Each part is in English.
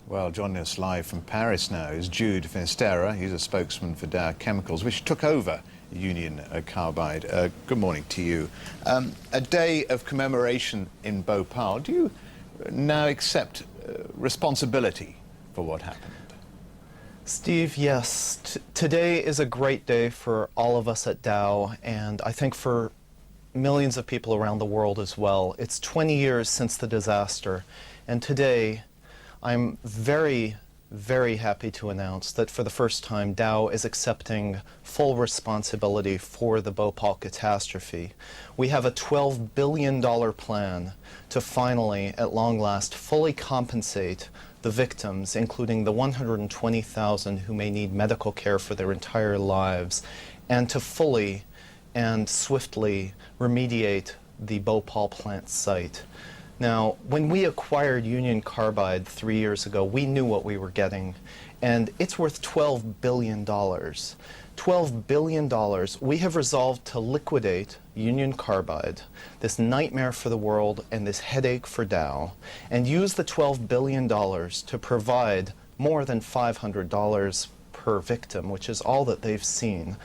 Well, joining us live from Paris now is Jude Finisterra. He's a spokesman for Dow Chemicals, which took over Union Carbide. Good morning to you. A day of commemoration in Bhopal. Do you now accept responsibility for what happened? Steve, yes. Today is a great day for all of us at Dow, and I think for millions of people around the world as well. It's 20 years since the disaster, and today I'm very, very happy to announce that for the first time Dow is accepting full responsibility for the Bhopal catastrophe. We have a $12 billion plan to finally, at long last, fully compensate the victims, including the 120,000 who may need medical care for their entire lives, and to fully and swiftly remediate the Bhopal plant site. Now, when we acquired Union Carbide 3 years ago, we knew what we were getting, and it's worth $12 billion. $12 billion. We have resolved to liquidate Union Carbide, this nightmare for the world and this headache for Dow, and use the $12 billion to provide more than $500 per victim, which is all that they've seen,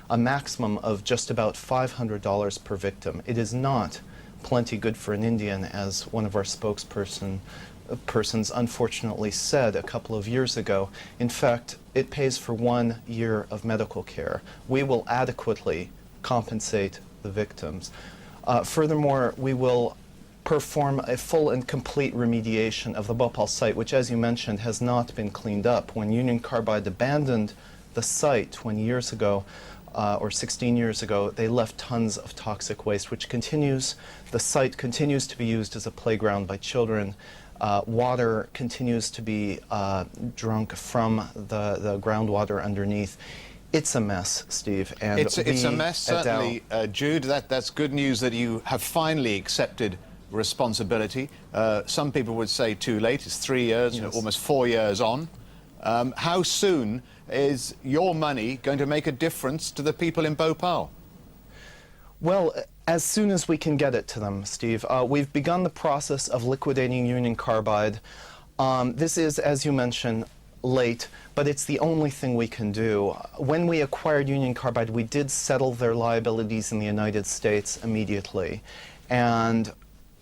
a maximum of just about $500 per victim. It is not plenty good for an Indian, as one of our spokespersons unfortunately said a couple of years ago. In fact, it pays for 1 year of medical care. We will adequately compensate the victims. Furthermore, we will perform a full and complete remediation of the Bhopal site, which, as you mentioned, has not been cleaned up. When Union Carbide abandoned the site 20 years ago, or 16 years ago, they left tons of toxic waste, which continues, the site continues to be used as a playground by children. Water continues to be drunk from the groundwater underneath. It's a mess, Steve. And it's a mess, certainly, Jude. That's good news that you have finally accepted responsibility. Some people would say too late. It's 3 years, yes. Almost 4 years on. How soon is your money going to make a difference to the people in Bhopal? Well, as soon as we can get it to them, Steve. We've begun the process of liquidating Union Carbide. This is, as you mentioned, late, but it's the only thing we can do. When we acquired Union Carbide, we did settle their liabilities in the United States immediately. And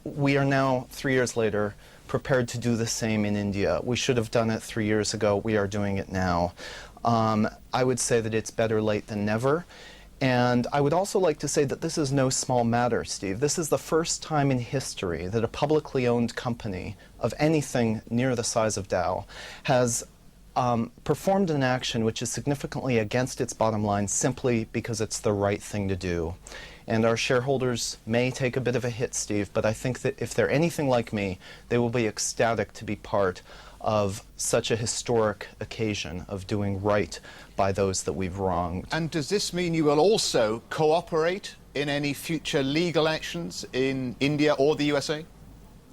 we are now, 3 years later, prepared to do the same in India. We should have done it 3 years ago. We are doing it now. I would say that it's better late than never. And I would also like to say that this is no small matter, Steve. This is the first time in history that a publicly owned company of anything near the size of Dow has performed an action which is significantly against its bottom line simply because it's the right thing to do. And our shareholders may take a bit of a hit, Steve, but I think that if they're anything like me, they will be ecstatic to be part of such a historic occasion of doing right by those that we've wronged. And does this mean you will also cooperate in any future legal actions in India or the USA?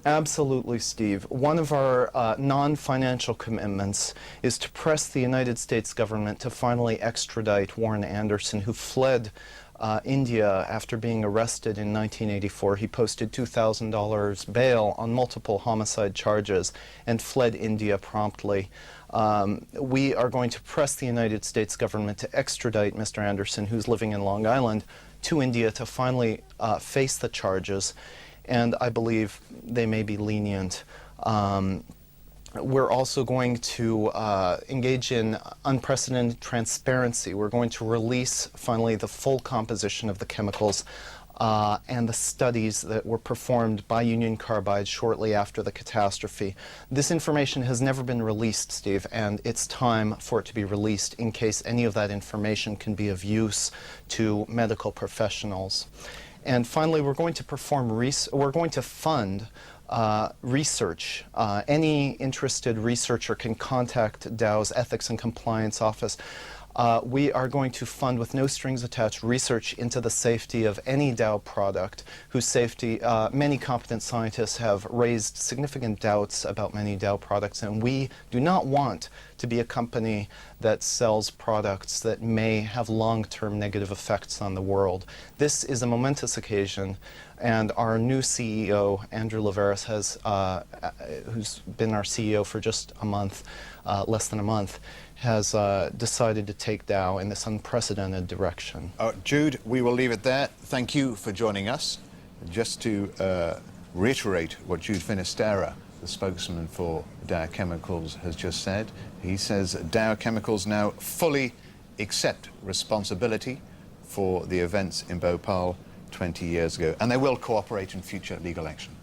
Absolutely, Steve. One of our non-financial commitments is to press the United States government to finally extradite Warren Anderson, who fled India after being arrested in 1984. He posted $2,000 bail on multiple homicide charges and fled India promptly. We are going to press the United States government to extradite Mr. Anderson, who's living in Long Island, to India to finally face the charges, and I believe they may be lenient. We're also going to engage in unprecedented transparency. We're going to release, finally, the full composition of the chemicals and the studies that were performed by Union Carbide shortly after the catastrophe. This information has never been released, Steve, and it's time for it to be released in case any of that information can be of use to medical professionals. And finally, we're going to fund research. Any interested researcher can contact Dow's Ethics and Compliance Office. We are going to fund, with no strings attached, research into the safety of any Dow product whose safety, many competent scientists have raised significant doubts about many Dow products, and we do not want to be a company that sells products that may have long-term negative effects on the world. This is a momentous occasion, And our new CEO, Andrew Laveris, who's been our CEO for just a month, less than a month, has decided to take Dow in this unprecedented direction. Jude, we will leave it there. Thank you for joining us. Just to reiterate what Jude Finisterra, the spokesman for Dow Chemicals, has just said. He says Dow Chemicals now fully accept responsibility for the events in Bhopal 20 years ago, and they will cooperate in future legal action.